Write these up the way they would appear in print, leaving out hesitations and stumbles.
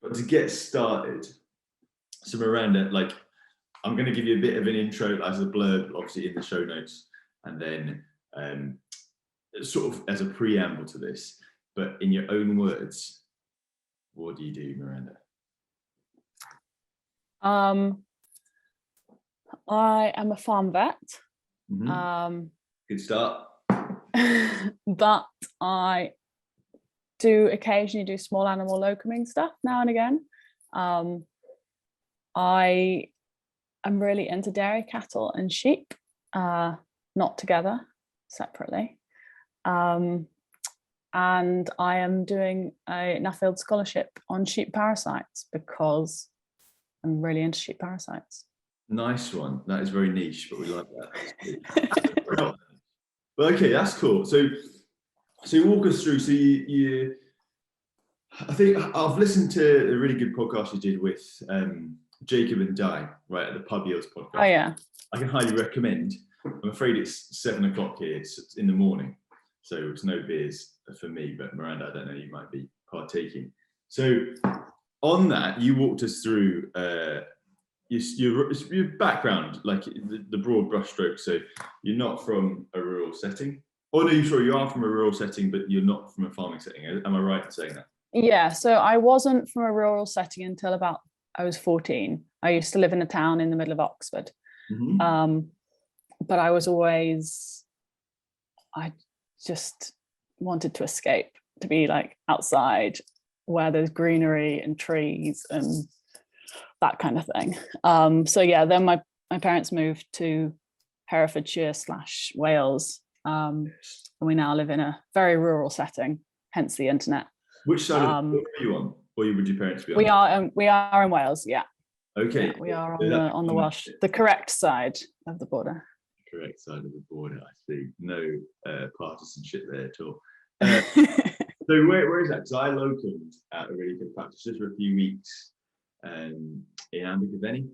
But to get started, so Miranda, like, I'm going to give you a bit of an intro as a blurb, obviously in the show notes, and then sort of as a preamble to this. But in your own words, what do you do, Miranda? I am a farm vet. Mm-hmm. Good start. But I do occasionally do small animal locoming stuff now and again. I am really into dairy cattle and sheep, not together, separately. And I am doing a Nuffield scholarship on sheep parasites because I'm really into sheep parasites. Nice one. That is very niche, but we like that. Well, okay, that's cool. So walk us through. So you I think I've listened to a really good podcast you did with Jacob and Di, right, at the Pub Yields podcast. Oh yeah. I can highly recommend. I'm afraid it's 7 o'clock here. It's in the morning, so it's no beers for me. But Miranda, I don't know, you might be partaking. So on that, you walked us through your background, like the broad brushstrokes. So you're not from a rural setting. Oh no, you are from a rural setting, but you're not from a farming setting. Am I right in saying that? Yeah, so I wasn't from a rural setting until about I was 14. I used to live in a town in the middle of Oxford. Mm-hmm. But I just wanted to escape, to be like outside where there's greenery and trees and that kind of thing. So yeah, then my parents moved to Herefordshire / Wales. And we now live in a very rural setting, hence the internet. Which side of the border are you on? Or would your parents be on? We are in Wales, yeah. Okay. Yeah, we are on the Welsh, the correct side of the border. Correct side of the border, I see. No partisanship there at all. So where is that? Because I locumed at a really good practice just for a few weeks in Abergavenny.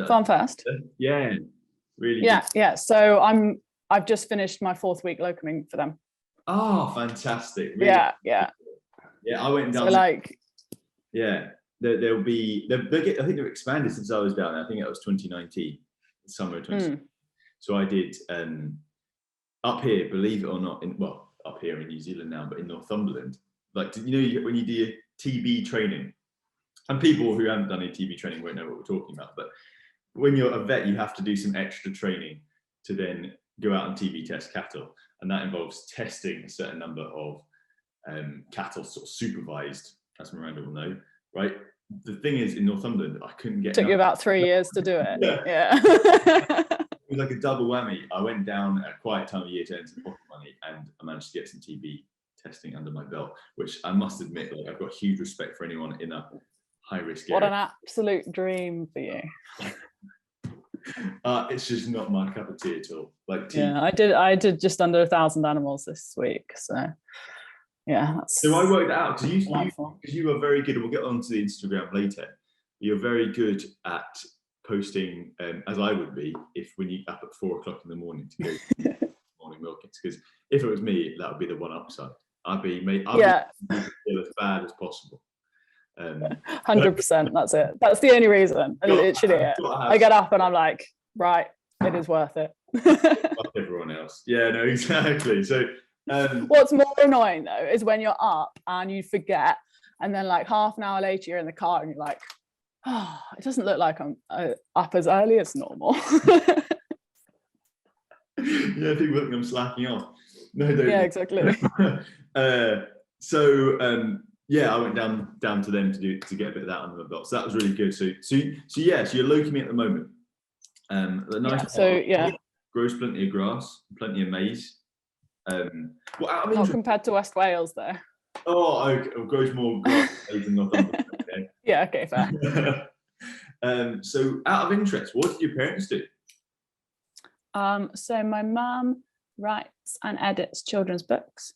Farm First? Yeah, really good. Yeah. So I've just finished my 4th week locuming for them. Oh, fantastic. Really Yeah. Yeah, I went down. So like, yeah, they'll be. I think they've expanded since I was down there. I think it was 2019, summer 2019. So I did up here, believe it or not, up here in New Zealand now, but in Northumberland. Like, when you do your TB training, and people who haven't done any TB training won't know what we're talking about. But when you're a vet, you have to do some extra training to then go out and TB test cattle, and that involves testing a certain number of cattle, sort of supervised, as Miranda will know, right? The thing is, in Northumberland, I couldn't get. Took you about 3 years to do it. Yeah. It was like a double whammy. I went down at a quiet time of year to earn some pocket money, and I managed to get some TB testing under my belt, which I must admit, like, I've got huge respect for anyone in a high risk area. What an absolute dream for you. It's just not my cup of tea at all. Like, yeah, I did just under 1,000 animals this week, so yeah. So I worked out because you are very good, and we'll get onto the Instagram later. You're very good at posting, as I would be, when you up at 4 o'clock in the morning to go morning milkings. Because if it was me, that would be the one upside. I'd be feel as bad as possible. 100%. That's it. That's the only reason. Literally, I get up and I'm like, right, it is worth it. Like everyone else. Yeah, no, exactly. So what's more annoying though is when you're up and you forget, and then like half an hour later you're in the car and you're like, oh, it doesn't look like I'm up as early as normal. Yeah, people think I'm slacking off. No, don't. Yeah, exactly. Yeah, I went down to them to get a bit of that under my belt. So that was really good. So you're locuming at the moment. The nice grows plenty of grass, plenty of maize. Not compared to West Wales though. Oh, okay. It grows more grass than Northumberland. Okay. Yeah, okay, fair. So out of interest, what did your parents do? So my mum writes and edits children's books.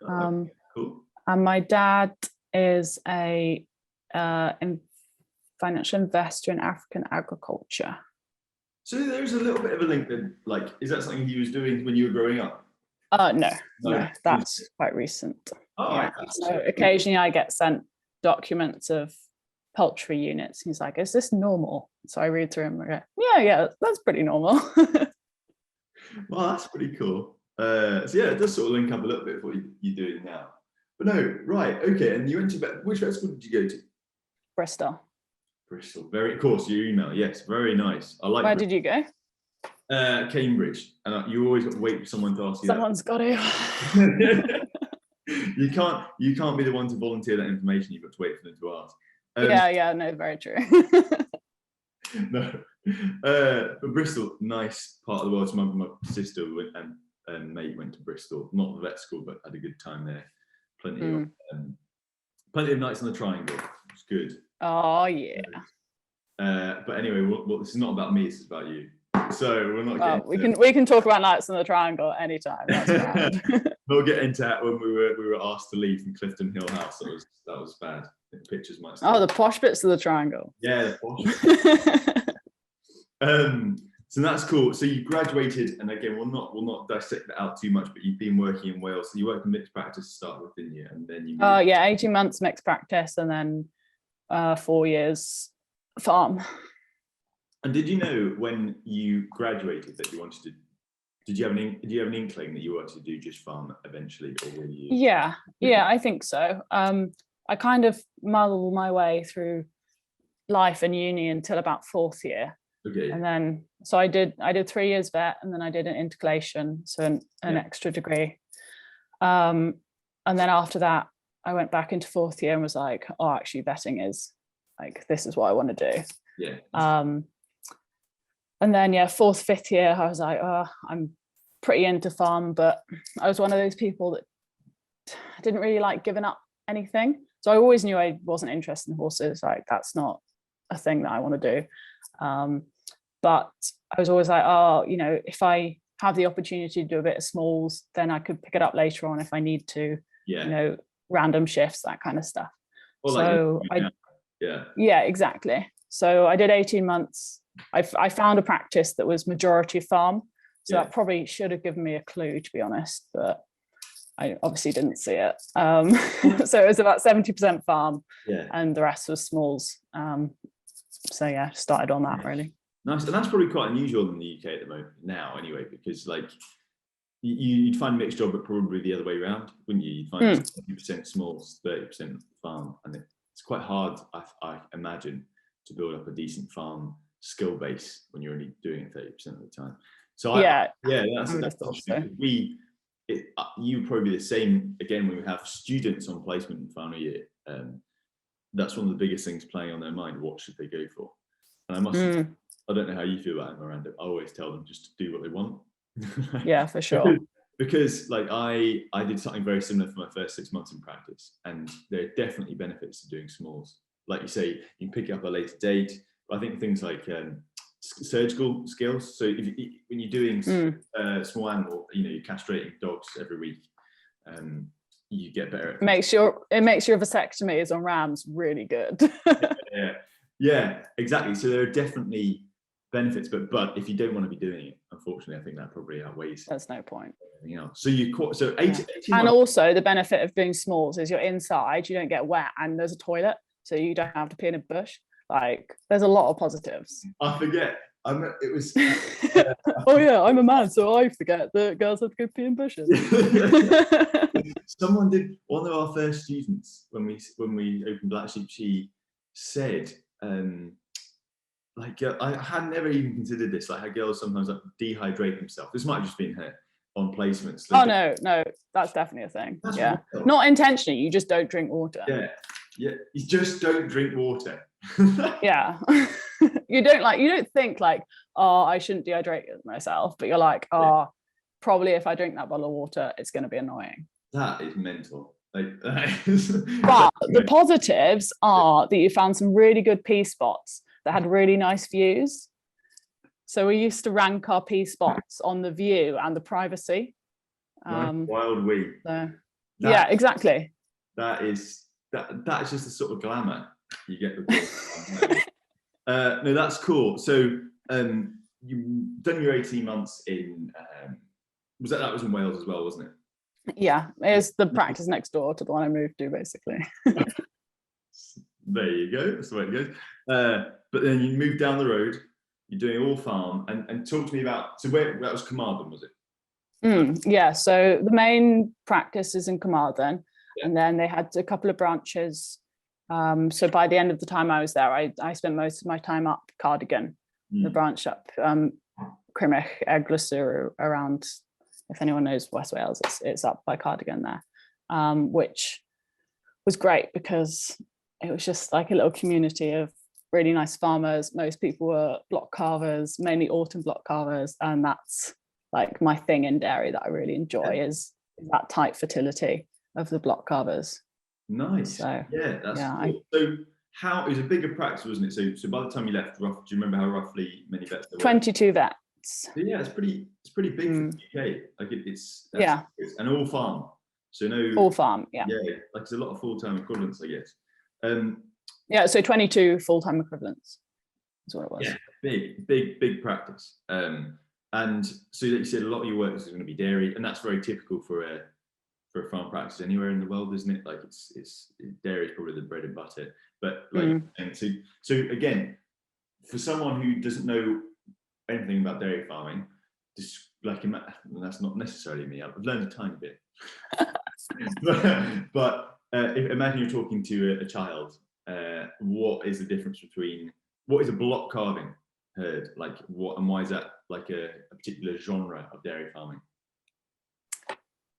Cool. And my dad is a financial investor in African agriculture. So there's a little bit of a link then. Like, is that something he was doing when you were growing up? No, that's quite recent. Oh, Yeah. So occasionally I get sent documents of poultry units. He's like, is this normal? So I read through them and I go, yeah, that's pretty normal. Well, that's pretty cool. So yeah, it does sort of link up a little bit with what you're doing now. But no, right, okay. And you went to which vet school did you go to? Bristol. Bristol. Very, of course, your email. Yes, very nice. I like. Where did you go? Cambridge, and you always got to wait for someone to ask you. Someone's got to. You can't be the one to volunteer that information. You've got to wait for them to ask. Yeah, no, very true. No, but Bristol, nice part of the world. So my sister and mate went to Bristol, not the vet school, but had a good time there. Plenty of nights on the Triangle. It was good. Oh yeah. But anyway, well, this is not about me. This is about you. So we're not. We can talk about nights on the Triangle anytime. That's We'll get into that when we were asked to leave from Clifton Hill House. That was bad. The pictures might. Oh, the posh bits of the Triangle. Yeah, the posh. So that's cool. So you graduated, and again, we'll not dissect that out too much. But you've been working in Wales. So you worked in mixed practice to start with, didn't you? And then you. Yeah, 18 months mixed practice, and then 4 years farm. And did you know when you graduated that you wanted to? Did you have an inkling that you wanted to do just farm eventually, or were you? Yeah, I think so. I kind of muddled my way through life and uni until about fourth year. Okay. And then so I did 3 years vet, and then I did an intercalation, so an extra degree. And then after that, I went back into fourth year and was like, oh, actually, vetting is like, this is what I want to do. Yeah. And then fourth, fifth year, I was like, oh, I'm pretty into farm, but I was one of those people that didn't really like giving up anything. So I always knew I wasn't interested in horses. Like, that's not a thing that I want to do. But I was always like, oh, if I have the opportunity to do a bit of smalls, then I could pick it up later on if I need to. Yeah. Random shifts, that kind of stuff. Well, so yeah, exactly. So I did 18 months. I found a practice that was majority farm. So that probably should have given me a clue, to be honest, but I obviously didn't see it. So it was about 70% farm, and the rest was smalls. So yeah, started on that really. Nice, and that's probably quite unusual in the UK at the moment now, anyway, because like you'd find a mixed job, but probably the other way around, wouldn't you? You'd find 70% smalls, 30% farm, and it's quite hard, I imagine, to build up a decent farm skill base when you're only doing it 30% of the time. So that's so. You probably be the same again when we have students on placement in final year. That's one of the biggest things playing on their mind. What should they go for? And I must. I don't know how you feel about it, Miranda. I always tell them just to do what they want. Yeah, for sure. Because like I did something very similar for my first 6 months in practice, and there are definitely benefits to doing smalls. Like you say, you can pick it up at a later date. But I think things like surgical skills. So when you're doing small animal, you're castrating dogs every week, you get better. It makes your vasectomies on rams really good. Yeah, exactly. So there are definitely benefits, but if you don't want to be doing it, unfortunately, I think that probably outweighs. There's no point. Everything else. So 18 and months. Also the benefit of doing smalls is you're inside, you don't get wet, and there's a toilet, so you don't have to pee in a bush. Like, there's a lot of positives. I forget. It was. Oh yeah, I'm a man, so I forget that girls have to go pee in bushes. Someone did. One of our first students, when we opened Black Sheep, she said, I had never even considered this. Like, how girls sometimes dehydrate themselves. This might have just been her on placements. Oh no, that's definitely a thing. Not intentionally. You just don't drink water. Yeah. You just don't drink water. Yeah. You don't think like, oh, I shouldn't dehydrate myself, but you're like, oh, probably if I drink that bottle of water, it's going to be annoying. That is mental. But the positives are that you found some really good pea spots that had really nice views. So we used to rank our pea spots on the view and the privacy. Wild wee. Yeah, exactly. That's just the sort of glamour you get with no, that's cool. So you've done your 18 months in that was in Wales as well, wasn't it? Yeah, it's the practice next door to the one I moved to, basically. There you go. That's the way it goes. But then you move down the road. You're doing all farm, and talk to me about. So where that was Carmarthen, was it? Yeah. So the main practice is in Carmarthen, Yeah. and then they had a couple of branches. So by the end of the time I was there, I spent most of my time up Cardigan, the branch up Crimich, Eglwysur, around. If anyone knows West Wales, it's up by Cardigan there, which was great because it was just like a little community of really nice farmers. Most people were block carvers, mainly autumn block carvers, and that's like my thing in dairy that I really enjoy is that tight fertility of the block carvers. Nice. So, yeah, that's cool. So how it was a bigger practice, wasn't it? So by the time you left, do you remember how roughly many vets there were? 22 vets. So yeah, it's pretty big for the UK. Like it's and all farm. So no all farm, yeah. Yeah, like there's a lot of full-time equivalents, I guess. Yeah, so 22 full-time equivalents is what it was. Yeah, big practice. And so like you said, a lot of your work is going to be dairy, and that's very typical for a farm practice anywhere in the world, isn't it? Like it's dairy is probably the bread and butter. But like, and so again, for someone who doesn't know anything about dairy farming, just like that's not necessarily me. I've learned a tiny bit. but imagine you're talking to a child. What is the difference between what is a block carving herd like? What and why is that like a particular genre of dairy farming?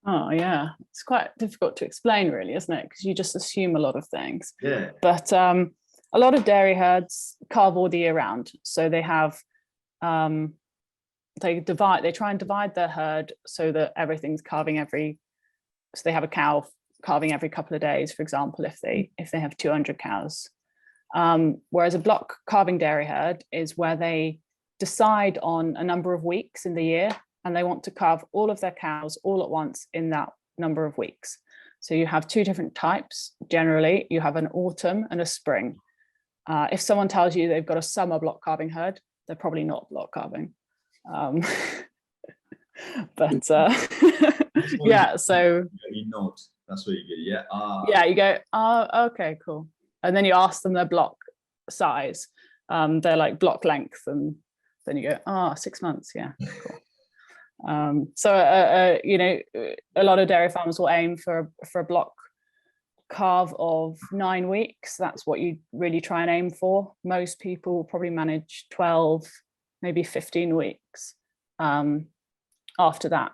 Oh yeah, it's quite difficult to explain, really, isn't it? Because you just assume a lot of things. Yeah. But a lot of dairy herds calve all the year round, so they have they try and divide their herd so that everything's calving so they have a cow calving every couple of days, for example, if they have 200 cows. Whereas a block calving dairy herd is where they decide on a number of weeks in the year, and they want to calve all of their cows all at once in that number of weeks. So you have two different types. Generally, you have an autumn and a spring. If someone tells you they've got a summer block calving herd, they're probably not block calving. But yeah, so you nod. That's what you get. Yeah. Yeah, you go, oh, okay, cool. And then you ask them their block size, their like block length, and then you go, 6 months. Yeah, cool. So you know, a lot of dairy farmers will aim for a block calve of 9 weeks. That's what you really try and aim for. Most people will probably manage 12, maybe 15 weeks. After that,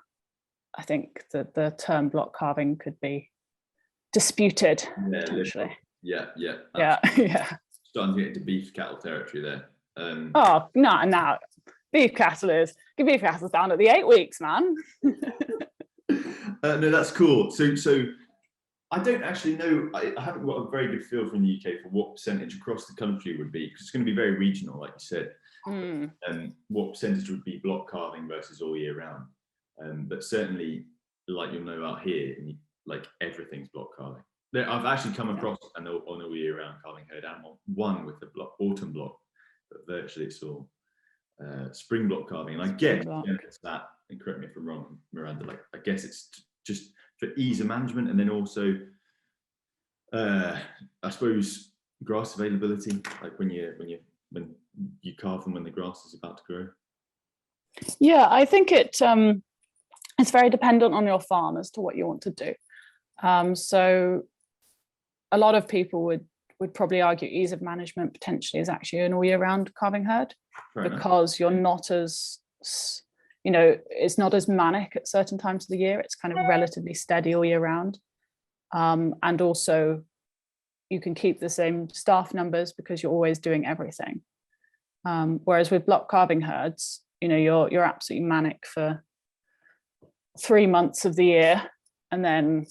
I think that the term block calving could be disputed, potentially. Yeah. Starting to get into beef cattle territory there. Oh no, beef cattle's down at the 8 weeks, man. No, that's cool. So I don't actually know. I haven't got a very good feel from the UK for what percentage across the country would be, because it's going to be very regional, like you said. What percentage would be block calving versus all year round? But certainly, like you'll know out here, like everything's block calving. I've actually come across an all year round calving herd animal, one with the autumn block, but virtually it's all spring block calving. And I guess it's that, and correct me if I'm wrong, Miranda, like I guess it's just for ease of management, and then also I suppose grass availability, like when you calve them when the grass is about to grow. Yeah, I think it's very dependent on your farm as to what you want to do. So a lot of people would probably argue ease of management potentially is actually an all year round calving herd, because you're not as, you know, it's not as manic at certain times of the year. It's kind of relatively steady all year round. And also you can keep the same staff numbers because you're always doing everything. Whereas with block calving herds, you know, you're absolutely manic for 3 months of the year, and then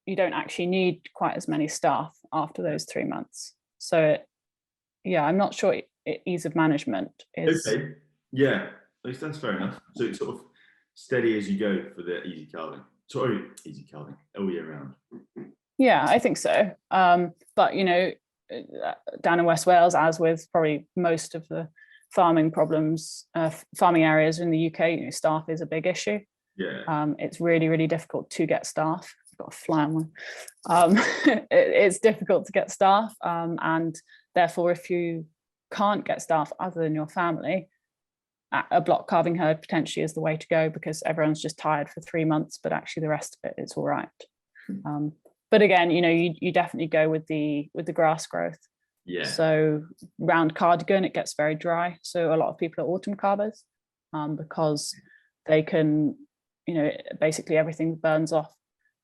you don't actually need quite as many staff after those 3 months. So yeah, I'm not sure ease of management is. Okay. Yeah, that's fair enough. So it's sort of steady as you go for the easy calving. Sorry, easy calving all year round. Yeah, I think so. But you know, down in West Wales, as with probably most of the farming problems, farming areas in the UK, you know, staff is a big issue. Yeah. It's really, really difficult to get staff. I've got a fly on one. It's difficult to get staff, and therefore, if you can't get staff other than your family, a block calving herd potentially is the way to go, because everyone's just tired for 3 months, but actually the rest of it is all right. But again, you definitely go with the grass growth. Yeah. So round Cardigan, it gets very dry. So a lot of people are autumn calvers, because they can, basically everything burns off.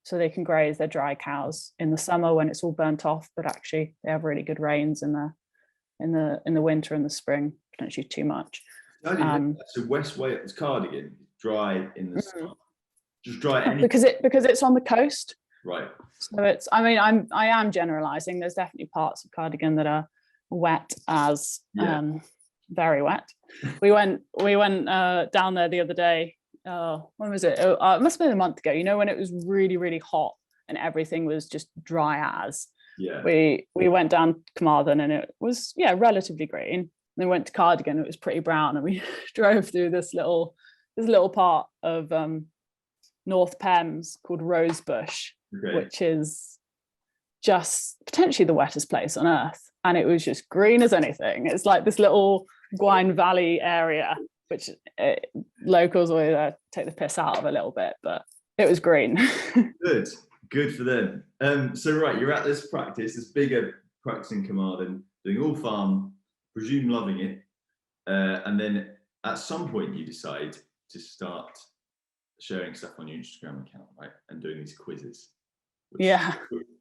So they can graze their dry cows in the summer when it's all burnt off, but actually they have really good rains in the winter and the spring, potentially too much. So West Wales Cardigan, dry in the summer. Just dry because it's on the coast. Right. So I am generalizing. There's definitely parts of Cardigan that are wet as very wet. We went down there the other day. When was it? It must have been a month ago. When it was really, really hot and everything was just dry as. Yeah. We went down Carmarthen and it was relatively green. And then went to Cardigan, it was pretty brown, and we drove through this little part of North Thames called Rosebush, which is just potentially the wettest place on earth, and it was just green as anything. It's like this little Gwyn Valley area, which locals always take the piss out of a little bit, but it was green. Good for them. So right, you're at this bigger practice in Carmarthen, doing all farm, presume loving it, and then at some point you decide to start sharing stuff on your Instagram account, right, and doing these quizzes. Which,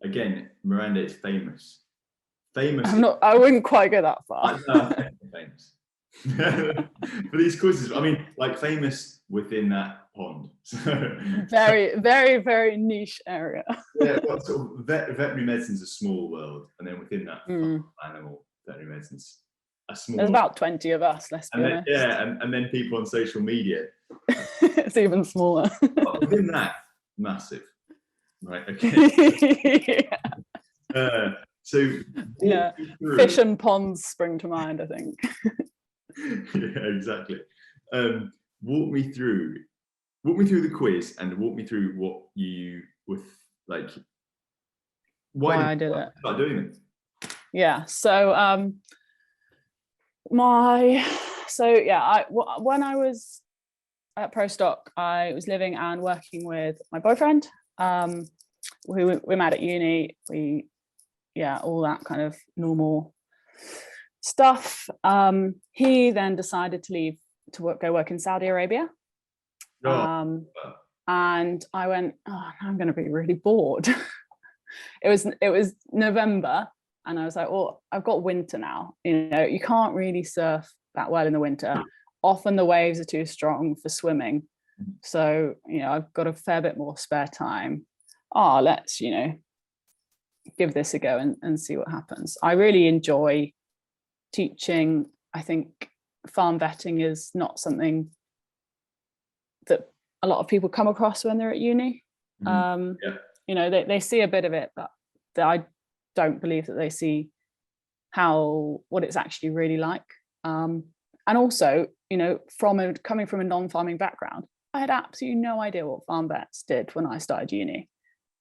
again, Miranda is famous. I wouldn't quite go that far. Famous. For these quizzes, like famous within that pond. So, very, very, very niche area. Well, sort of veterinary medicine's a small world, and then within that, animal veterinary medicine's a small. There's about 20 of us. Let's be honest. And then people on social media. It's even smaller. But within that, massive. Right. Okay. So fish and ponds spring to mind, I think. Yeah, exactly. Walk me through the quiz and walk me through what you with like. Why I did it. Start doing it. Yeah. So when I was at Prostock, I was living and working with my boyfriend. We met at uni. All that kind of normal stuff. He then decided to leave to go work in Saudi Arabia. And I went, I'm going to be really bored. It was November, and I was like, well, I've got winter now. You can't really surf that well in the winter. Often the waves are too strong for swimming. So, I've got a fair bit more spare time. Let's, give this a go and see what happens. I really enjoy teaching. I think farm vetting is not something that a lot of people come across when they're at uni. They see a bit of it, but I don't believe that they see what it's actually really like. And also, coming from a non-farming background, I had absolutely no idea what farm vets did when I started uni.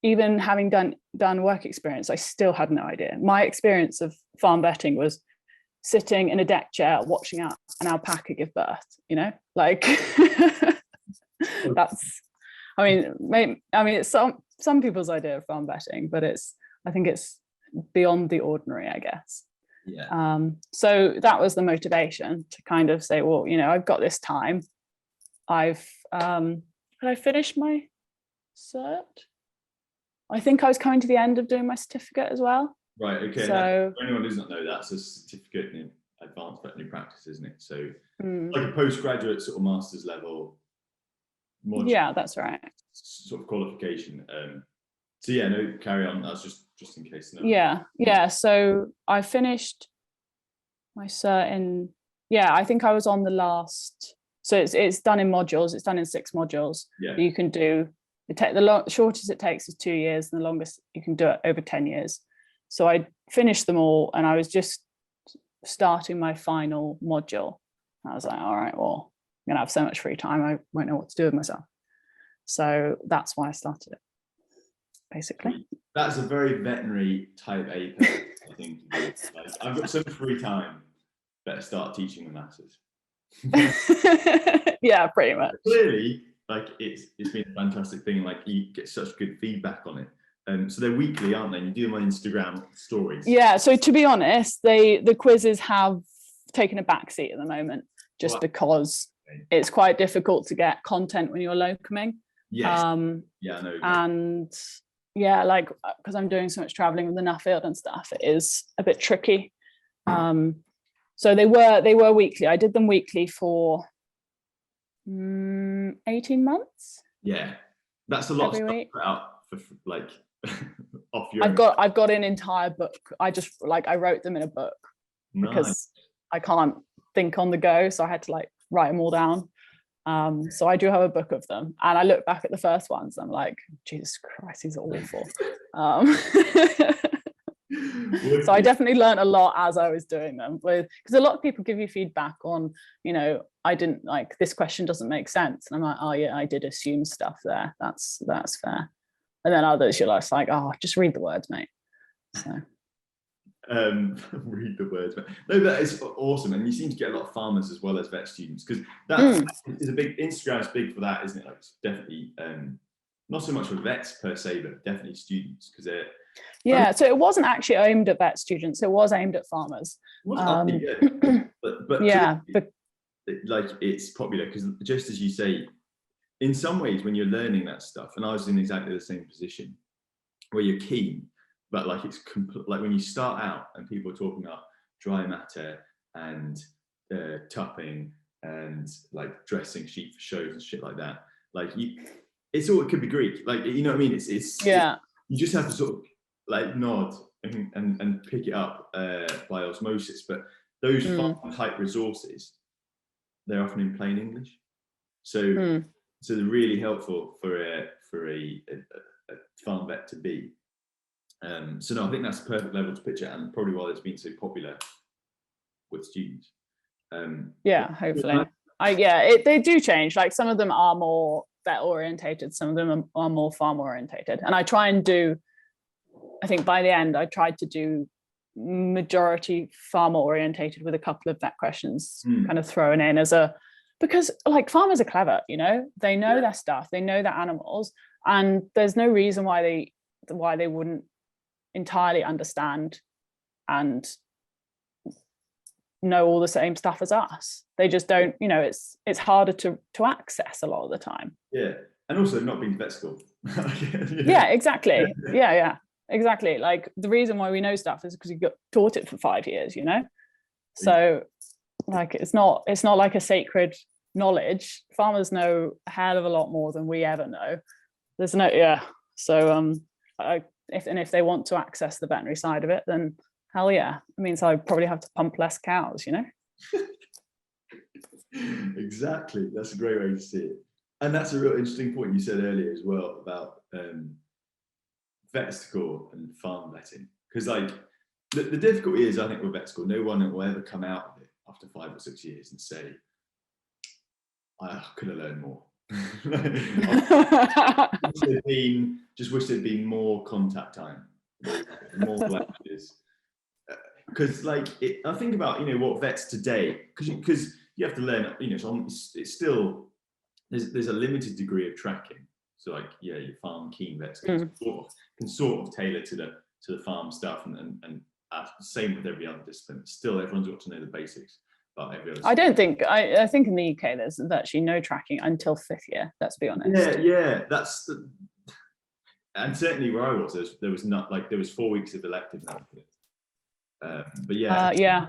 Even having done work experience, I still had no idea. My experience of farm vetting was sitting in a deck chair watching an alpaca give birth. That's. It's some people's idea of farm vetting, but I think it's beyond the ordinary, I guess. Yeah. So that was the motivation to kind of say, well, I've got this time. Had I finished my cert? I think I was coming to the end of doing my certificate as well. Right. Okay. So for anyone who doesn't know, that's a certificate in advanced veterinary practice, isn't it? So like a postgraduate sort of master's level. Yeah, that's right. Sort of qualification. Carry on. That's just in case. Yeah. So I finished my cert in. Yeah, I think I was on the last. So it's done in modules. It's done in 6 modules. Yeah. You can do. The shortest it takes is 2 years, and the longest you can do it over 10 years. So I finished them all, and I was just starting my final module. I was like, all right, well, I'm gonna have so much free time, I won't know what to do with myself. So that's why I started it, basically. That's a very veterinary type A person, I think. Like, I've got some free time, better start teaching the masses. Yeah, pretty much. Clearly, like it's been a fantastic thing. Like you get such good feedback on it. So they're weekly, aren't they? You do them on Instagram stories. Yeah. So to be honest, the quizzes have taken a backseat at the moment, just because it's quite difficult to get content when you're locuming. Yes. Yeah, I know. And yeah, like because I'm doing so much traveling with the Nuffield and stuff, it is a bit tricky. So they were weekly. I did them weekly for 18 months. Yeah, that's a lot every of week. stuff out for like off your. I've got an entire book. I wrote them in a book because I can't think on the go, so I had to like write them all down. So I do have a book of them, and I look back at the first ones. I'm like, Jesus Christ, these are awful. So I definitely learned a lot as I was doing them, because a lot of people give you feedback on, I didn't like this question doesn't make sense, and I'm like, oh yeah, I did assume stuff there. That's fair. And then others, you're like, oh, just read the words, mate. So. Read the words. No, that is awesome, and you seem to get a lot of farmers as well as vet students, because that is a big. Instagram is big for that, isn't it? Like it's definitely not so much for vets per se, but definitely students, because they're. Yeah, so it wasn't actually aimed at vet students; it was aimed at farmers. But yeah, like it's popular because, just as you say, in some ways when you're learning that stuff, and I was in exactly the same position, where you're keen. But like it's like when you start out and people are talking about dry matter and tupping and like dressing sheep for shows and shit like that, like it's all, it could be Greek, like, you know what I mean? It's yeah. You just have to sort of like nod and pick it up by osmosis. But those farm type resources, they're often in plain English, so they're really helpful for a farm vet to be. So no, I think that's the perfect level to pitch at, and probably why it's been so popular with students. Yeah, hopefully. They do change. Like some of them are more vet orientated, some of them are more farm orientated, and I try and do. I think by the end, I tried to do majority farmer orientated with a couple of vet questions, kind of thrown in because like farmers are clever, they know their stuff, they know their animals, and there's no reason why they wouldn't entirely understand and know all the same stuff as us. They just don't, it's harder to access a lot of the time. Yeah, and also not being to vet school. Yeah, exactly. Yeah, exactly. Like the reason why we know stuff is because we got taught it for 5 years, So like it's not like a sacred knowledge. Farmers know a hell of a lot more than we ever know. There's no So if they want to access the veterinary side of it, then hell yeah. It means I probably have to pump less cows, Exactly. That's a great way to see it. And that's a real interesting point you said earlier as well about vet school and farm vetting. Because like the difficulty is, I think with vet school, no one will ever come out of it after 5 or 6 years and say, I could have learned more. Just wish there'd been more contact time, more lectures. Because like I think about what vets today, because you have to learn, it's still there's a limited degree of tracking. So like your farm keen vets can sort of tailor to the farm stuff, and same with every other discipline. Still, everyone's got to know the basics. I don't think I think in the UK there's actually no tracking until 5th year. Let's be honest. Yeah, that's and certainly where I was, there was not like there was 4 weeks of elective now. But yeah,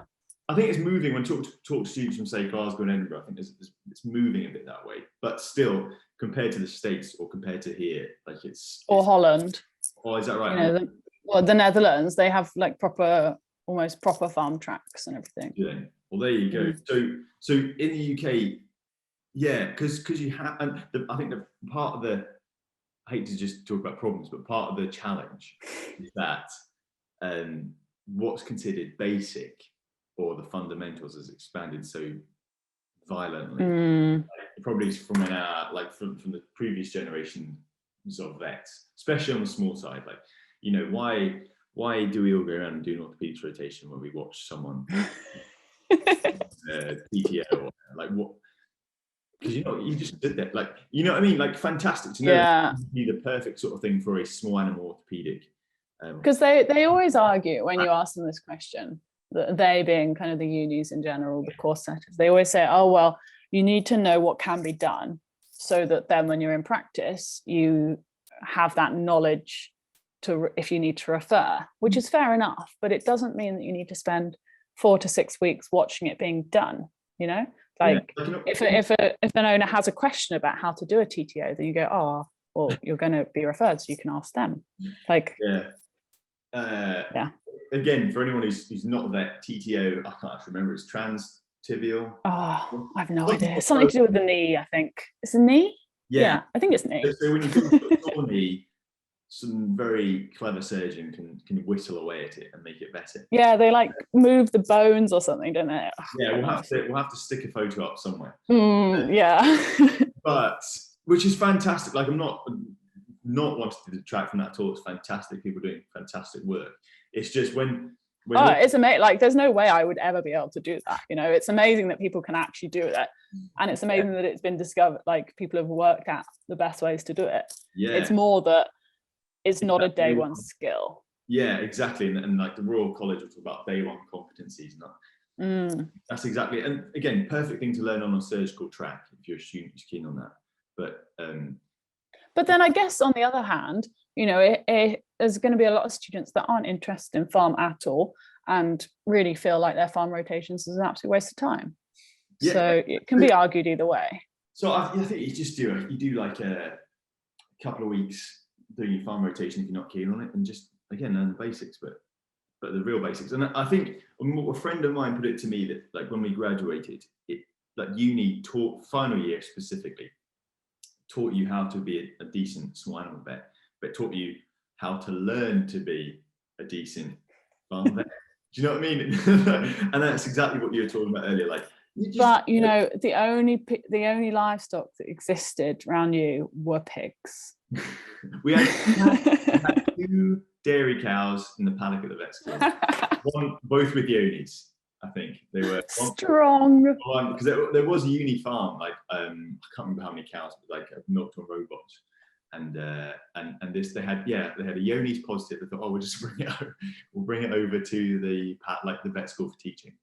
I think it's moving. When talk to students from say Glasgow and Edinburgh, I think it's moving a bit that way. But still, compared to the States or compared to here, like it's Holland. Oh, is that right? The Netherlands, they have like almost proper farm tracks and everything. Yeah. Well, there you go. So in the UK, yeah, because you have, and I think the part of the, I hate to just talk about problems, but part of the challenge is that what's considered basic or the fundamentals has expanded so violently. Probably from from the previous generation of vets, especially on the small side. Like, you know, why do we all go around and do an orthopedics rotation when we watch someone PTO or like what? Because you just did that. Like, you know what I mean? Like, fantastic to know. Yeah. Be the perfect sort of thing for a small animal orthopedic. Because they always argue when you ask them this question, that they being kind of the unis in general, the course setters, they always say, oh, well, you need to know what can be done so that then when you're in practice, you have that knowledge to, if you need to refer, which is fair enough, but it doesn't mean that you need to spend 4 to 6 weeks watching it being done, you know? Like, if an owner has a question about how to do a TTO, then you go, oh, well, you're going to be referred, so you can ask them. Like, again, for anyone who's not a vet, TTO, I can't actually remember, it's trans-tibial. Oh, I have no idea. It's something to do with the knee, I think. It's the knee? Yeah, I think it's knee. So when you do a knee, some very clever surgeon can whittle away at it and make it better. Yeah, they like move the bones or something, don't they? Oh, yeah, we'll have to stick a photo up somewhere. Yeah. But which is fantastic. Like, I'm not wanting to detract from that at all. It's fantastic. People doing fantastic work. It's just when it's amazing. Like, there's no way I would ever be able to do that. You know, it's amazing that people can actually do it, and it's amazing that it's been discovered. Like, people have worked out the best ways to do it. Yeah, it's more that it's not a day one skill. Yeah, exactly. And like the Royal College will talk about day one competencies, that's exactly. And again, perfect thing to learn on a surgical track if you're a student who's keen on that. But then I guess on the other hand, you know, there's going to be a lot of students that aren't interested in farm at all and really feel like their farm rotations is an absolute waste of time. Yeah. So it can be argued either way. So I think you just do like a couple of weeks doing your farm rotation if you're not keen on it, and just again learn the basics, but the real basics. And I think a friend of mine put it to me that, like, when we graduated, it, like, uni taught, final year specifically, taught you how to be a decent small animal vet, but taught you how to learn to be a decent farm vet. Do you know what I mean? And that's exactly what you were talking about earlier. Like, you know, the only livestock that existed around you were pigs. we had 2 dairy cows in the paddock at the vet school. Both with yonis, I think they were strong. Because there was a uni farm, like I can't remember how many cows, but like milked on robots, and this they had a yonis positive. They thought, oh, we'll just bring it over to the vet school for teaching.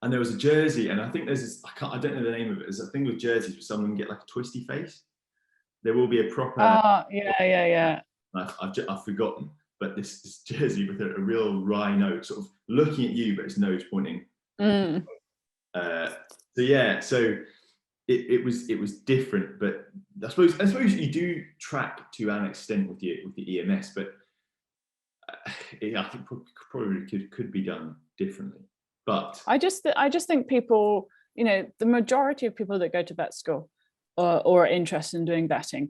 And there was a jersey, and I think there's this, I don't know the name of it. There's a thing with jerseys where someone can get like a twisty face. There will be a proper. Yeah. I've forgotten, but this jersey with a real wry nose, sort of looking at you, but its nose pointing. So it was different, but I suppose you do track to an extent with the EMS, but I think probably could be done differently. But I just think people, you know, the majority of people that go to vet school or are interested in doing vetting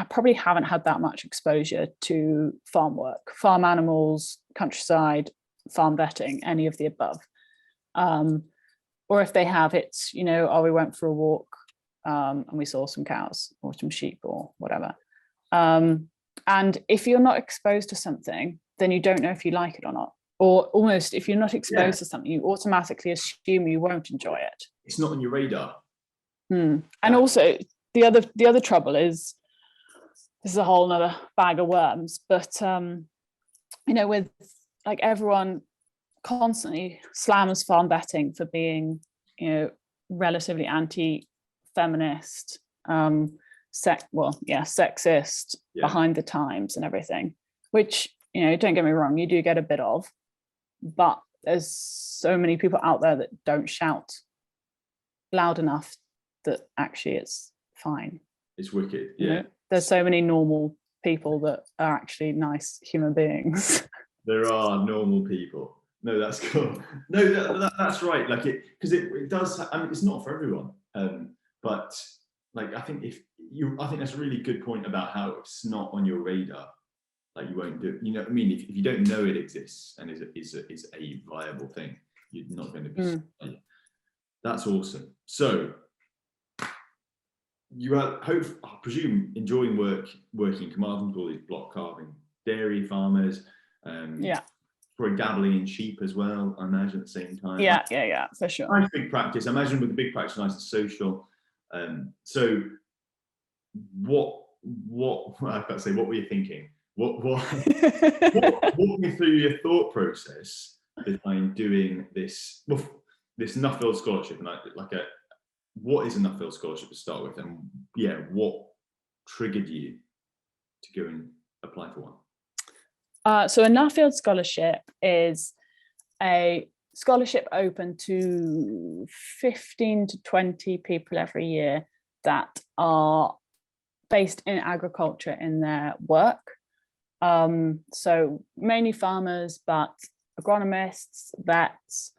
probably haven't had that much exposure to farm work, farm animals, countryside, farm vetting, any of the above. Or if they have, it's, you know, we went for a walk and we saw some cows or some sheep or whatever. And if you're not exposed to something, then you don't know if you like it or not. Or almost, if you're not exposed to something, you automatically assume you won't enjoy it. It's not on your radar. And also, the other trouble is, this is a whole nother bag of worms, but you know, with like everyone constantly slams farm vetting for being, you know, relatively anti-feminist, sexist, behind the times and everything, which, you know, don't get me wrong, you do get a bit of, but there's so many people out there that don't shout loud enough that actually it's fine. It's wicked. You know, there's so many normal people that are actually nice human beings. There are normal people. No, that's cool. No, that's right. Like because it does. I mean, it's not for everyone. But like, I think that's a really good point about how it's not on your radar. Like, you won't do it. You know what I mean? If you don't know it exists and is a viable thing, you're not going to be. That's awesome. So you are, I presume, enjoying working command with all these block carving dairy farmers. Probably dabbling in sheep as well, I imagine, at the same time. Yeah, for sure. Nice big practice. I imagine with the big practice, nice and social. So I've got to say, what were you thinking? Walk me through your thought process behind doing this Nuffield scholarship, and what is a Nuffield scholarship to start with, and what triggered you to go and apply for one? So a Nuffield scholarship is a scholarship open to 15 to 20 people every year that are based in agriculture in their work. So mainly farmers, but agronomists, vets,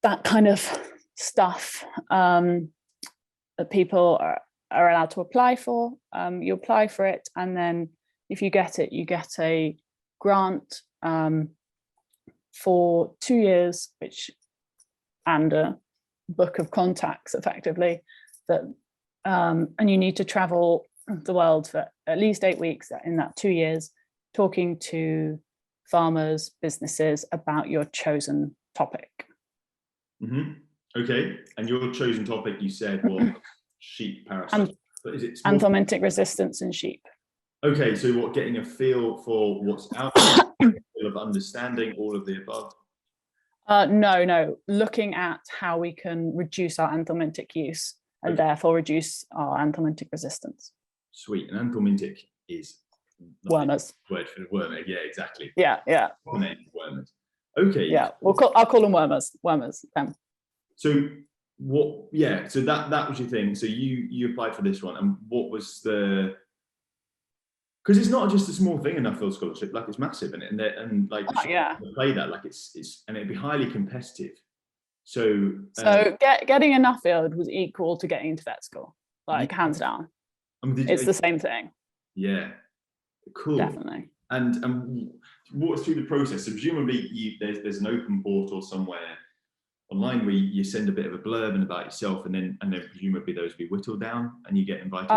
that kind of stuff that people are allowed to apply for. You apply for it, and then if you get it, you get a grant for 2 years, and a book of contacts, effectively, that and you need to travel the world for at least 8 weeks in that 2 years, talking to farmers, businesses about your chosen topic. Mm-hmm. Okay, and your chosen topic, you said, was sheep parasites. But is it anthelmintic resistance in sheep? Okay, so getting a feel for what's out there, feel of understanding all of the above? No, looking at how we can reduce our anthelmintic use and therefore reduce our anthelmintic resistance. Sweet, and anthelmintic is wormers. Word for wormer, yeah, exactly. Yeah. Wormers. Okay. Yeah, I'll call them wormers. So what? Yeah, so that was your thing. So you applied for this one, and what was the? Because it's not just a small thing, a Nuffield scholarship. Like, it's massive, and play that, like it's and it'd be highly competitive. So getting a Nuffield was equal to getting into vet school, hands down. It's the same thing. Yeah, cool. Definitely. And walk us through the process. So presumably there's an open portal somewhere online where you send a bit of a blurb and about yourself, and then presumably those be whittled down and you get invited.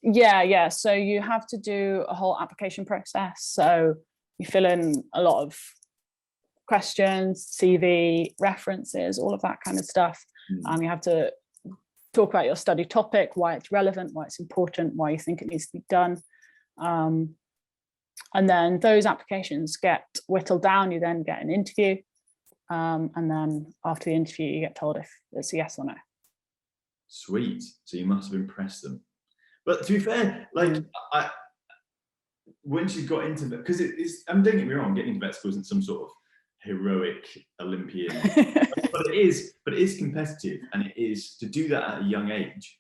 Yeah. So you have to do a whole application process. So you fill in a lot of questions, CV, references, all of that kind of stuff. You have to talk about your study topic, why it's relevant, why it's important, why you think it needs to be done. And then those applications get whittled down. You then get an interview. And then after the interview, you get told if it's a yes or no. Sweet. So you must have impressed them. But to be fair, once you got into that, because don't get me wrong, getting into vet school isn't some sort of heroic Olympian, but it is competitive, and it is to do that at a young age.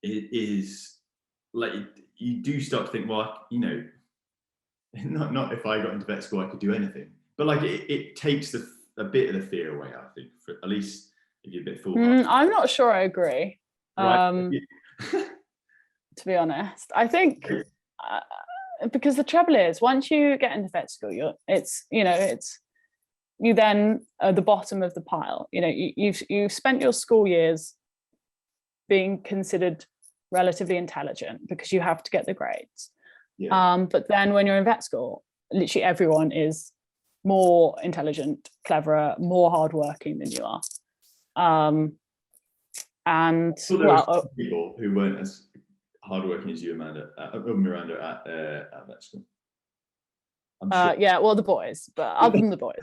It is like you do start to think, well, not if I got into vet school, I could do anything. But it takes a bit of the fear away, I think, for at least if you're a bit foolhardy. I'm not sure I agree. Right. To be honest, I think because the trouble is, once you get into vet school, you then are the bottom of the pile. You've spent your school years being considered relatively intelligent because you have to get the grades. Yeah. But then when you're in vet school, literally everyone is more intelligent, cleverer, more hardworking than you are. And people who weren't as hardworking as you, Miranda at vet school. Sure. Yeah, well, the boys, but other than the boys.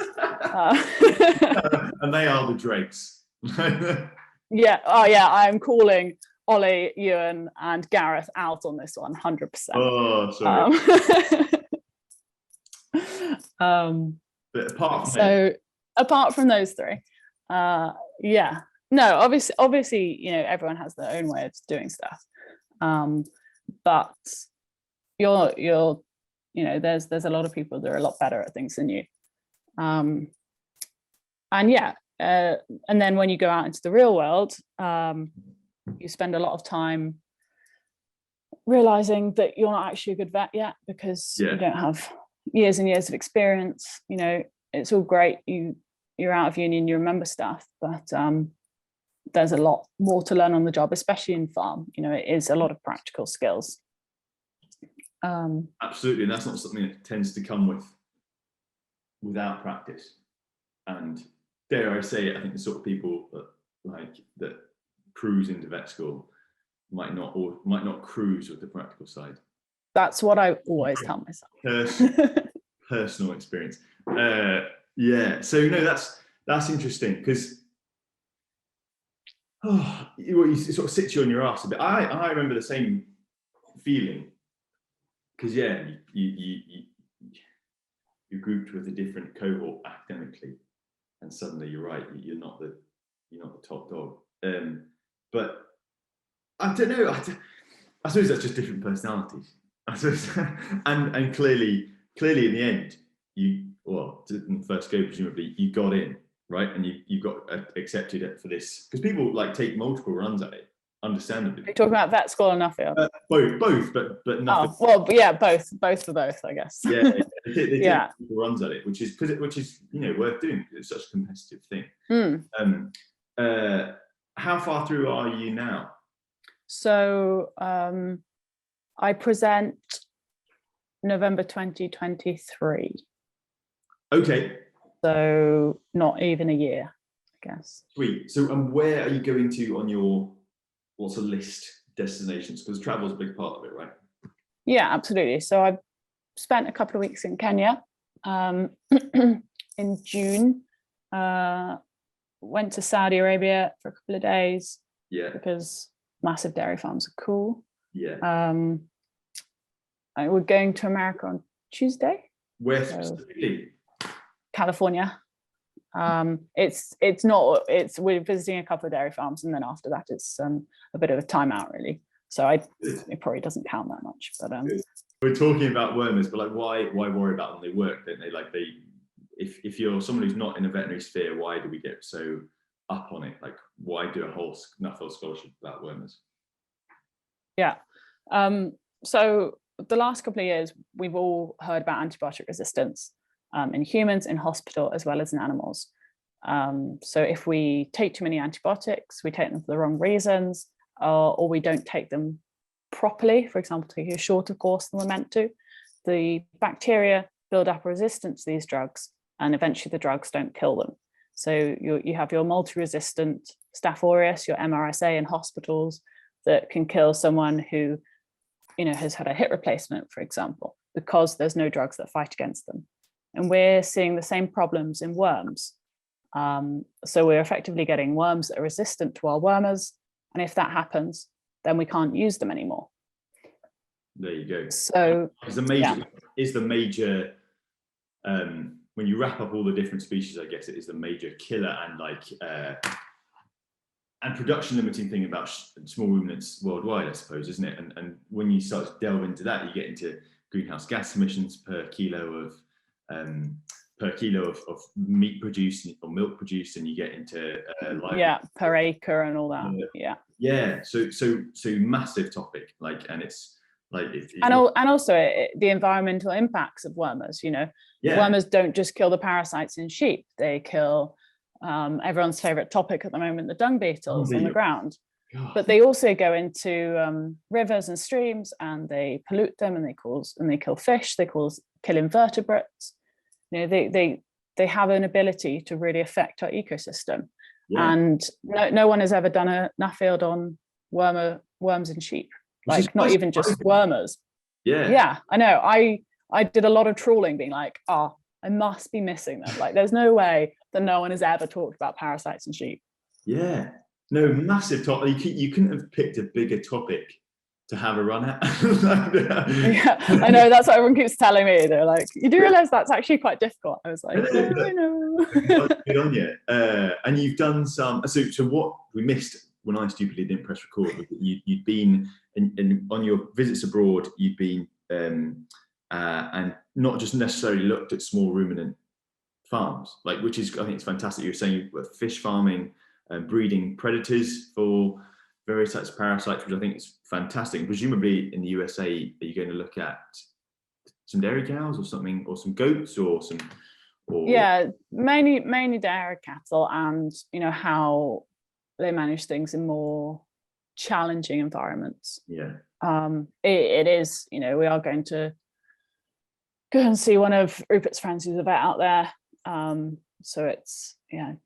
And they are the dregs. Yeah. Oh, yeah. I'm calling Ollie, Ewan, and Gareth out on this one, 100%. Oh, sorry. But apart from those three, yeah. No, obviously, everyone has their own way of doing stuff. But there's a lot of people that are a lot better at things than you. And then when you go out into the real world, you spend a lot of time realizing that you're not actually a good vet yet because you don't have years and years of experience. It's all great. You you're out of uni and you remember stuff, but there's a lot more to learn on the job, especially in farm. You know, it is a lot of practical skills. Absolutely, and that's not something that tends to come without practice. And dare I say it, I think the sort of people that cruise into vet school might not cruise with the practical side. That's what I always tell myself. Personal experience. Yeah. So no, that's interesting, because you sort of sits you on your ass a bit. I remember the same feeling, because you're grouped with a different cohort academically, and suddenly you're right, you're not the top dog. But I don't know. I suppose that's just different personalities. I suppose, and clearly in the end, in the first go, presumably you got in, right, and you got accepted for this, because people take multiple runs at it, understandably. Are you talking about vet school or Nuffield? Both, but nothing. Oh, well, yeah, both for both, I guess. Yeah, they take multiple runs at it, which is worth doing, because it's such a competitive thing. How far through are you now? So I present November 2023. Okay. So not even a year, I guess. Sweet. So, and where are you going to on your, what's a list, destinations? Because travel is a big part of it, right? Yeah, absolutely. So I've spent a couple of weeks in Kenya in June. Went to Saudi Arabia for a couple of days. Yeah. Because massive dairy farms are cool. Yeah. We're going to America on Tuesday. Where specifically? California. We're visiting a couple of dairy farms, and then after that it's a bit of a timeout, really. So it probably doesn't count that much. But we're talking about wormers, but why worry about them? They work, don't they? If you're someone who's not in a veterinary sphere, why do we get so up on it? Why do a whole Nuffield scholarship about wormers? Yeah. So the last couple of years, we've all heard about antibiotic resistance in humans, in hospital, as well as in animals. So if we take too many antibiotics, we take them for the wrong reasons, or we don't take them properly, for example, take a shorter course than we're meant to, the bacteria build up a resistance to these drugs, and eventually the drugs don't kill them. So you have your multi-resistant Staph aureus, your MRSA in hospitals, that can kill someone who has had a hip replacement, for example, because there's no drugs that fight against them. And we're seeing the same problems in worms. So we're effectively getting worms that are resistant to our wormers. And if that happens, then we can't use them anymore. There you go. So is the major when you wrap up all the different species, I guess it is the major killer and production limiting thing about small ruminants worldwide, I suppose, isn't it? And when you start to delve into that, you get into greenhouse gas emissions per kilo of meat produced or milk produced, and you get into per acre and all that. So massive topic, and it's also the environmental impacts of wormers. Wormers don't just kill the parasites in sheep, they kill everyone's favorite topic at the moment, the dung beetles on the ground. God. But they also go into rivers and streams, and they pollute them, and they kill fish, they kill invertebrates. They have an ability to really affect our ecosystem. Yeah. And no one has ever done a Nuffield on worms in sheep, not even just wormers. Yeah, I know. I did a lot of trawling, being like, I must be missing them. There's no way that no one has ever talked about parasites in sheep. Yeah, no, massive topic. You couldn't have picked a bigger topic to have a run at. Yeah, I know. That's what everyone keeps telling me. They're like, you do realize that's actually quite difficult. I was like, I know. Good on you. And you've done some. So what we missed when I stupidly didn't press record was that you'd been on your visits abroad. You've been and not just necessarily looked at small ruminant farms, which is, I think it's fantastic. You're saying you were fish farming and breeding predators for various types of parasites, which I think is fantastic. And presumably in the USA, are you going to look at some dairy cows or something, or some goats or Or Yeah, mainly dairy cattle, and how they manage things in more challenging environments. yeah. It is, we are going to go and see one of Rupert's friends who's a vet out there. So it's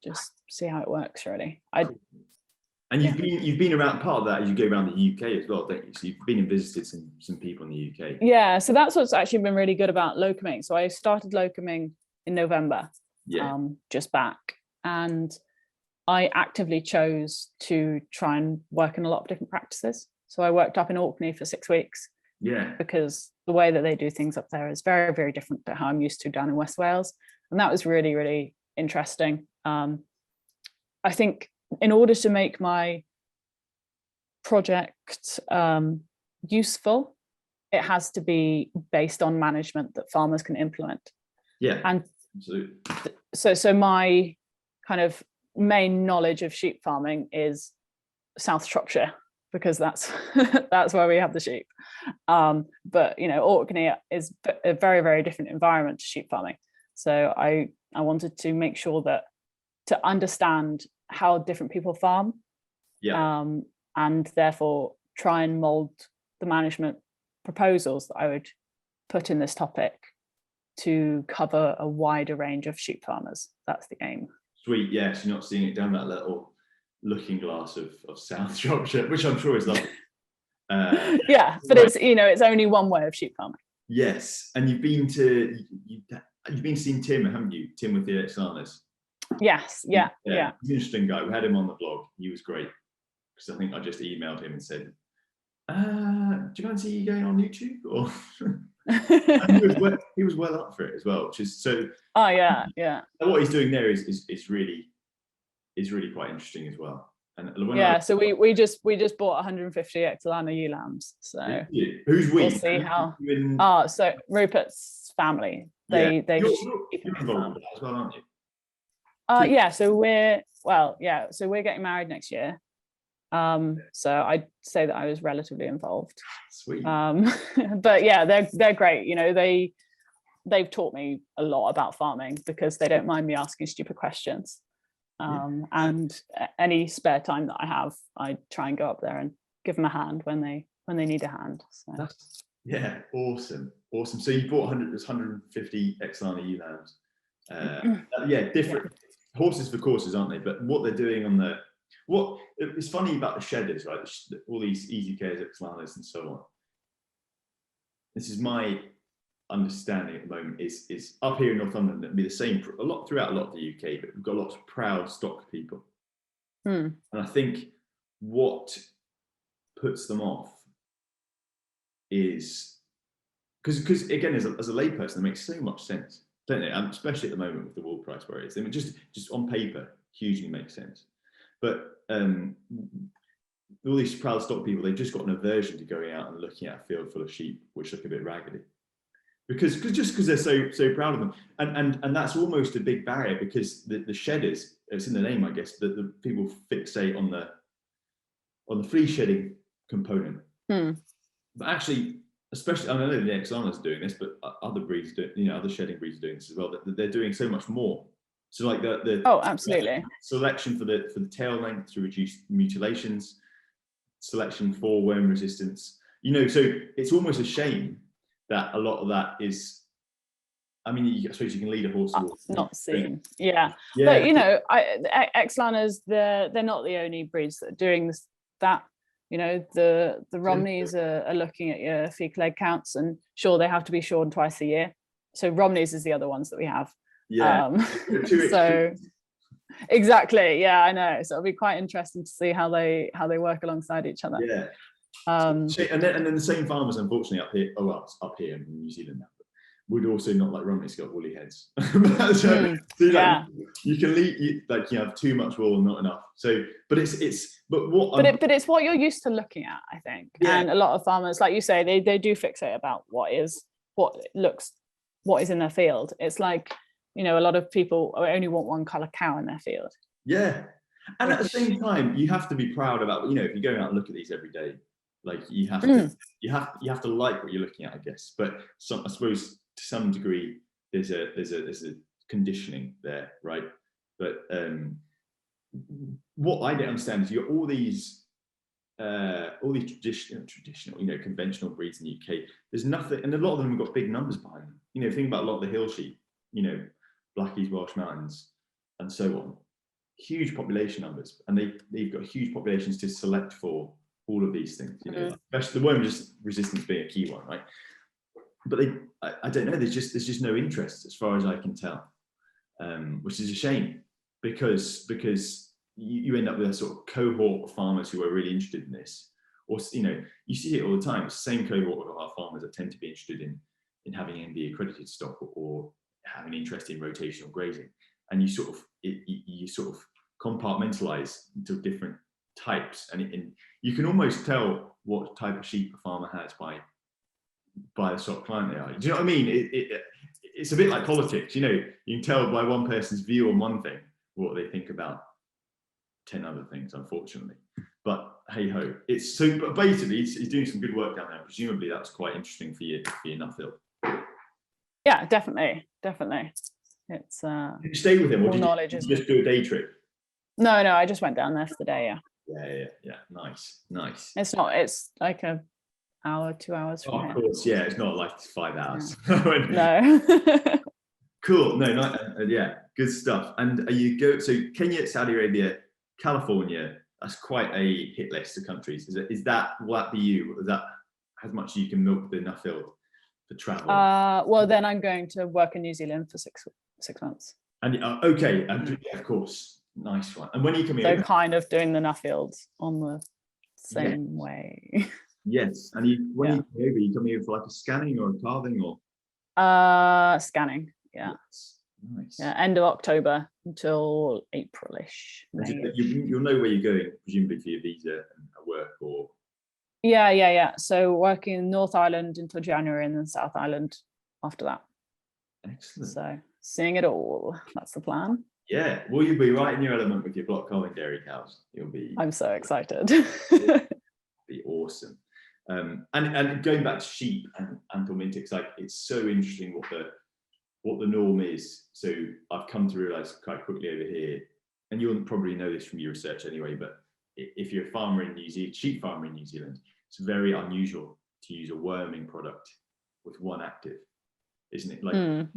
just see how it works really. And you've been around, part of that is you go around the UK as well, don't you? So you've been and visited some people in the UK. Yeah, so that's what's actually been really good about locuming. So I started locuming in November, just back, and I actively chose to try and work in a lot of different practices. So I worked up in Orkney for 6 weeks. Yeah. Because the way that they do things up there is very, very different to how I'm used to down in West Wales. And that was really, really interesting. I think in order to make my project useful, it has to be based on management that farmers can implement. Yeah. And absolutely. So my kind of main knowledge of sheep farming is South Shropshire, because that's that's where we have the sheep. But Orkney is a very, very different environment to sheep farming. So I wanted to make sure that to understand how different people farm, and therefore try and mold the management proposals that I would put in this topic to cover a wider range of sheep farmers. That's the aim. Sweet, yes, you're not seeing it down that little looking glass of South Shropshire, which I'm sure is lovely. Yeah, but it's only one way of sheep farming. Yes, and you've been seeing Tim, haven't you? Tim with the Exlanas. Yes, yeah. He's an interesting guy. We had him on the blog. He was great, because I think I just emailed him and said, "Do you fancy going on YouTube?" Or he was well up for it as well, which is so. Oh yeah. What he's doing there is really quite interesting as well. And so we just bought 150 Exlana ewe lambs. So who's we? We'll see how. So Rupert's family. They you're involved with that as well, aren't you? So we're getting married next year. So I'd say that I was relatively involved. Sweet. But yeah, they're great. They've taught me a lot about farming, because they don't mind me asking stupid questions. And any spare time that I have, I try and go up there and give them a hand when they need a hand. So. Awesome. So you bought 150 Exlana ewe lambs. Different horses for courses, aren't they? But what they're doing on what it's funny about the shedders, right? All these easy cares, Exlanas, and so on. This is my understanding at the moment is up here in Northumberland, it'll be the same throughout a lot of the UK, but we've got lots of proud stock people. And I think what puts them off is because again, as a layperson, it makes so much sense, don't they? Especially at the moment with the wool price where it is. I mean, just on paper, hugely makes sense. But all these proud stock people, they've just got an aversion to going out and looking at a field full of sheep which look a bit raggedy, because they're so proud of them, and that's almost a big barrier, because the shedders, it's in the name, I guess, that the people fixate on the flea shedding component. But actually, especially, I know the Exlana's doing this, but other breeds other shedding breeds are doing this as well. That they're doing so much more. So like the absolutely, selection for the tail length to reduce mutilations, selection for worm resistance. So it's almost a shame that a lot of that is. I mean, I suppose you can lead a horse towards not seen. Yeah. But Exlanas, they're not the only breeds that are doing that. The Romneys are looking at your fecal egg counts, and sure, they have to be shorn twice a year. So Romneys is the other ones that we have. So exactly, I know. So it'll be quite interesting to see how they work alongside each other. And then the same farmers, unfortunately, up here in New Zealand now, would also not like Romneys got woolly heads. You can have too much wool and not enough. So, but it's what you're used to looking at, I think. And a lot of farmers, like you say, they do fixate about what is in their field. It's like, a lot of people only want one colour cow in their field. Yeah. And at the same time, you have to be proud about, if you're going out and look at these every day, like you have to like what you're looking at, I guess. But I suppose to some degree, there's a conditioning there, right? But what I don't understand is you've got all these traditional, conventional breeds in the UK. There's nothing, and a lot of them have got big numbers behind them. Think about a lot of the hill sheep, Blackies, Welsh Mountains, and so on. Huge population numbers, and they've got huge populations to select for all of these things. Especially the worm resistance being a key one, right? But I don't know. There's just no interest, as far as I can tell, which is a shame, because you end up with a sort of cohort of farmers who are really interested in this, or you see it all the time. It's the same cohort of our farmers that tend to be interested in having NV accredited stock or having interest in rotational grazing, and you sort of compartmentalize into different types, and you can almost tell what type of sheep a farmer has by the sort of client they are. Do you know what I mean? It's a bit like politics. You can tell by one person's view on one thing what they think about 10 other things, unfortunately. But hey ho, but basically he's doing some good work down there. Presumably that's quite interesting for you Nuffield. Yeah, definitely. It's did you stay with him, or did you just do a day trip? No, I just went down there for the day. Yeah. Nice. It's like an hour, 2 hours from here. Of course, yeah. It's not like 5 hours. Yeah. No. Cool. No, yeah, good stuff. And so Kenya, Saudi Arabia, California, that's quite a hit list of countries. Is that what you? Is that how much you can milk the Nuffield for travel? Well, then I'm going to work in New Zealand for six months. And okay, and of course. Nice one. And when are you coming over? So kind of doing the Nuffield on the same way. Yes. And when are you coming over? Are you coming over for like a scanning or a calving or? Scanning. Yeah. Yes. Nice. Yeah. End of October until April-ish. You'll know where you're going, presumably for your visa and work, or? Yeah. So working in North Island until January, and then South Island after that. Excellent. So seeing it all. That's the plan. Yeah, well, you'll be right in your element with your block calving dairy cows. I'm so excited. Be awesome. And going back to sheep and anthelmintics, like it's so interesting what the norm is. So I've come to realise quite quickly over here, and you'll probably know this from your research anyway, but if you're a farmer in New Zealand, sheep farmer in New Zealand, it's very unusual to use a worming product with one active, isn't it?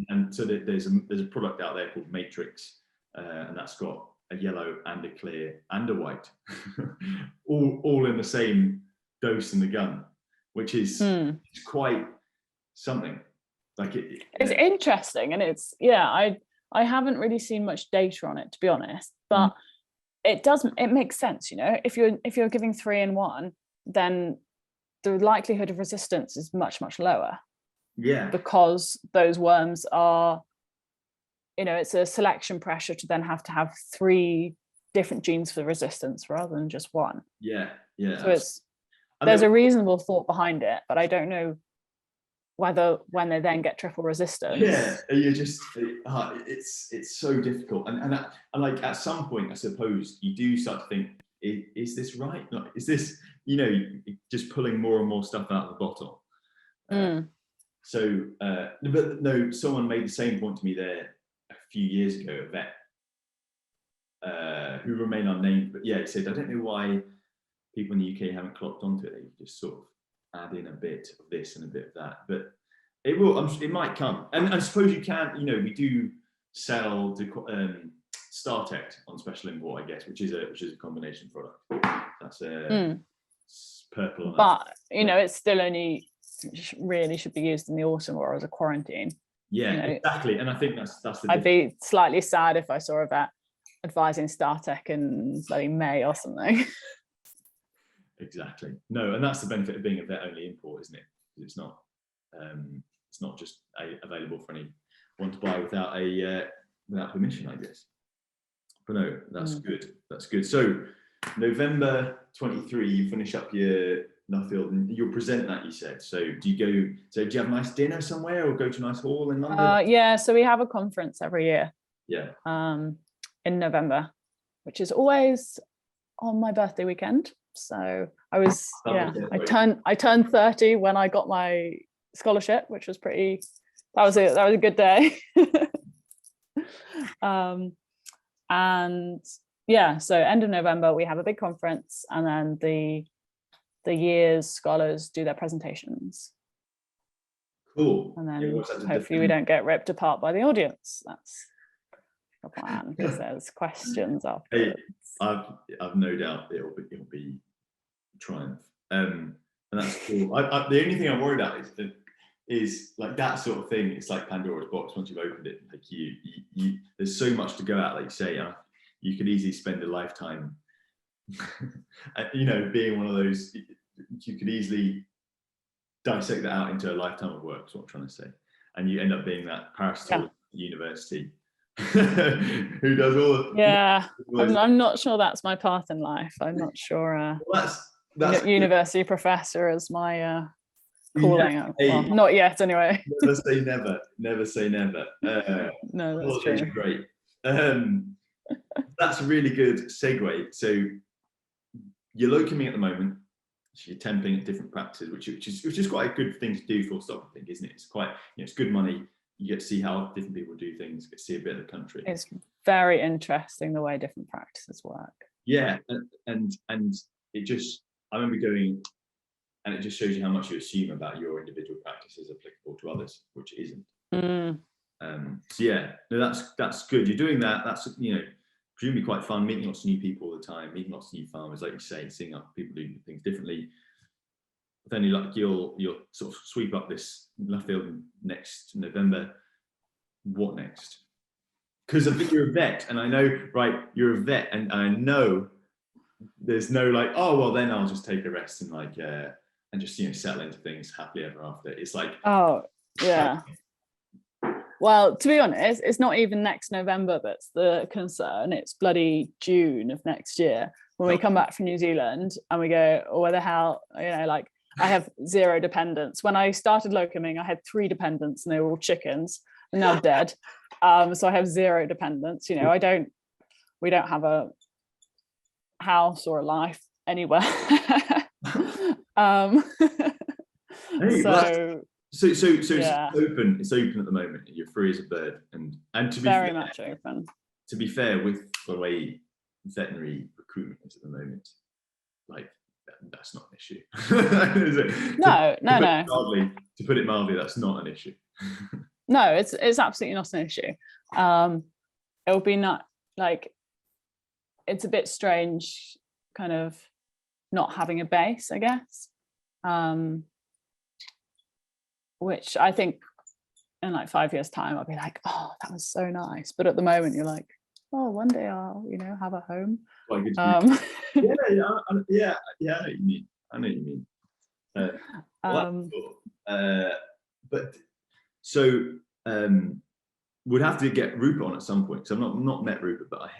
And so there's a product out there called Matrix. And that's got a yellow and a clear and a white, all in the same dose in the gun, which is it's quite something. Like it's interesting, and I haven't really seen much data on it, to be honest, but it makes sense. If you're giving 3 in 1, then the likelihood of resistance is much lower. Yeah, because those worms are. It's a selection pressure to then have 3 different genes for resistance rather than just one. Yeah. So there's a reasonable thought behind it, but I don't know whether when they then get triple resistance. Yeah, you just it's so difficult, and like at some point, I suppose you do start to think, is this right? Like, is this just pulling more and more stuff out of the bottle? So, but no, someone made the same point to me there a few years ago, a vet who remain unnamed, but yeah, he said, I don't know why people in the UK haven't clocked onto it. They just sort of add in a bit of this and a bit of that, but it will. It might come, and I suppose you can. We do sell StarTech on special import, I guess, which is a combination product. That's purple. But it's still only really should be used in the autumn or as a quarantine. Yeah, exactly. And I think that's the I'd be slightly sad if I saw a vet advising StarTech in bloody May or something. Exactly. No, and that's the benefit of being a vet only import, isn't it? It's not just available for anyone to buy without permission, I guess. But no, that's good. That's good. So November 23, you finish up your Nuffield, and you'll present that, you said. So do you have a nice dinner somewhere or go to a nice hall in London? Yeah, so we have a conference every year. Yeah. In November, which is always on my birthday weekend. So I turned 30 when I got my scholarship, which was that was a good day. And yeah, so end of November we have a big conference, and then the year's scholars do their presentations. Cool. And then hopefully we don't get ripped apart by the audience. That's the plan, because there's questions afterwards. I've no doubt it'll be triumph. And that's cool. The only thing I'm worried about is like that sort of thing. It's like Pandora's box. Once you've opened it, like you there's so much to go at. Like you say, you could easily spend a lifetime, being one of those. You could easily dissect that out into a lifetime of work. Is what I'm trying to say, and you end up being that parasitologist at university who does all. Yeah, I'm not sure that's my path in life. I'm not sure. That's university professor is my calling. Well, not yet, anyway. Never say never. Never say never. No, that's true. Great. That's a really good segue. So you're locuming at the moment. So you're temping at different practices, which is quite a good thing to do, full stop, I think, isn't it? It's quite, it's good money. You get to see how different people do things, get to see a bit of the country. It's very interesting the way different practices work. Yeah, and it just, I remember going, and it just shows you how much you assume about your individual practice is applicable to others, which isn't. So yeah, no, that's good. You're doing that. That's presumably quite fun, meeting lots of new people all the time, meeting lots of new farmers, like you say, seeing how people do things differently. But then you'll sort of sweep up this Nuffield next November. What next? Because I think you're a vet, and I know, right, you're a vet, and I know there's no like, oh well, then I'll just take a rest and like and just settle into things happily ever after. It's like, oh yeah. Well, to be honest, it's not even next November that's the concern. It's bloody June of next year when we come back from New Zealand and we go, oh, where the hell, like I have 0 dependents. When I started locuming, I had 3 dependents and they were all chickens and now dead. So I have 0 dependents. We don't have a house or a life anywhere. So yeah. It's open at the moment. You're free as a bird, and to be very much open. To be fair, with the way veterinary recruitment is at the moment, like that's not an issue. No. To put it mildly, that's not an issue. No, it's absolutely not an issue. It'll be not like, it's a bit strange, kind of not having a base, I guess. Which I think in like 5 years' time, I'll be like, oh, that was so nice. But at the moment, you're like, oh, one day I'll, have a home. Yeah, I know what you mean. But so we'd have to get Rupert on at some point, because I've not met Rupert, but I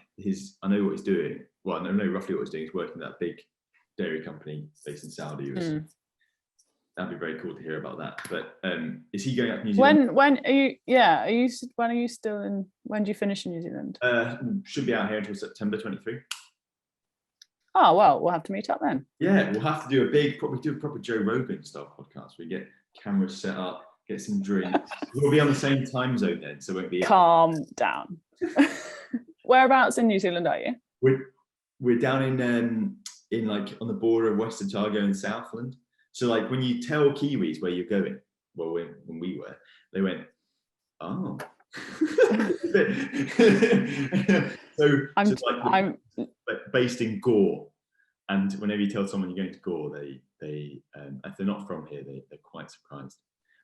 know what he's doing. Well, I know roughly what he's doing. He's working at that big dairy company based in Saudi. That'd be very cool to hear about that. But is he going up to New Zealand? When are you? Yeah, when are you still in? When do you finish in New Zealand? Should be out here until September 23. Oh well, we'll have to meet up then. Yeah, we'll have to do a proper Joe Rogan style podcast. We get cameras set up, get some drinks. We'll be on the same time zone then, so it won't be. Calm down. Whereabouts in New Zealand are you? We're down in like on the border of Western Otago and Southland. So like when you tell Kiwis where you're going, well, when we were, they went, oh. I'm based in Gore, and whenever you tell someone you're going to Gore, they if they're not from here, they're quite surprised.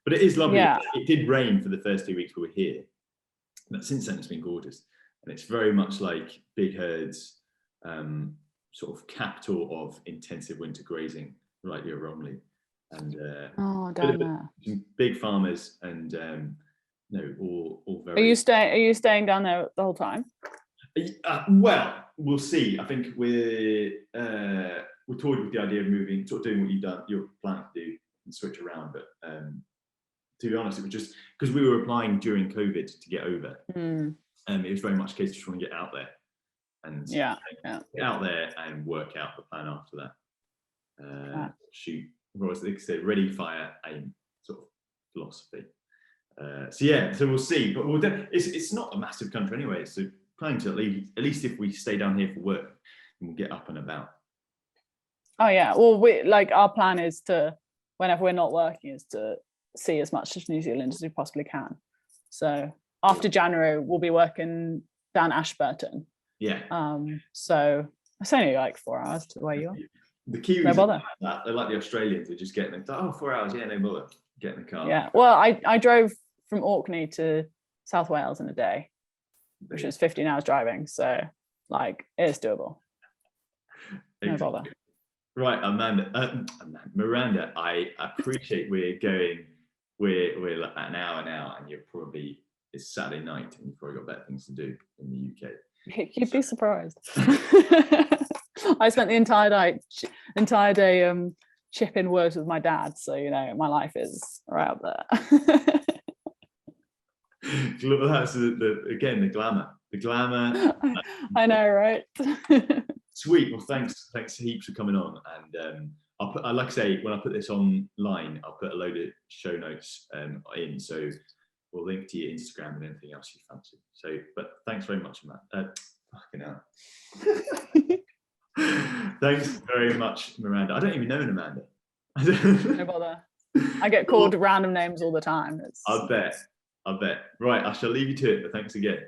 But it is lovely. Yeah. It did rain for the first 2 weeks we were here, but since then it's been gorgeous, and it's very much like big herds, sort of capital of intensive winter grazing. Rightly or wrongly, and some big farmers, and all very. Are you staying down there the whole time? Well, we'll see. I think we're toyed with the idea of moving, sort of doing what you're planning to do, and switch around. But to be honest, it was just because we were applying during COVID to get over. It was very much a case of just want to get out there, and get out there and work out the plan after that. Shoot, what was they say, ready, fire, aim sort of philosophy. So yeah, so we'll see. But it's not a massive country anyway. So planning to at least if we stay down here for work, we'll get up and about. Oh yeah. Well, we like our plan is to, whenever we're not working, is to see as much of New Zealand as we possibly can. So after January, we'll be working down Ashburton. Yeah. So it's only like 4 hours to where you are. The Kiwis no bother. They're like the Australians. They just get them. Oh, 4 hours. Yeah, no bother. Get in the car. Yeah. Well, I drove from Orkney to South Wales in a day, which is 15 hours driving. So like it's doable. No bother. Right, Miranda, I appreciate we're like an hour now, and it's Saturday night, and you've probably got better things to do in the UK. You'd be surprised. I spent the entire day chipping words with my dad, so my life is right up there. That's the glamour. I know, right? Sweet. Well, thanks heaps for coming on, and I'll put, like I say, when I put this online, I'll put a load of show notes in, so we'll link to your Instagram and anything else you fancy. So, but thanks very much, Matt. Fucking hell. Thanks very much, Miranda. I don't even know an Amanda. No bother. I get called random names all the time. I bet. Right, I shall leave you to it, but thanks again.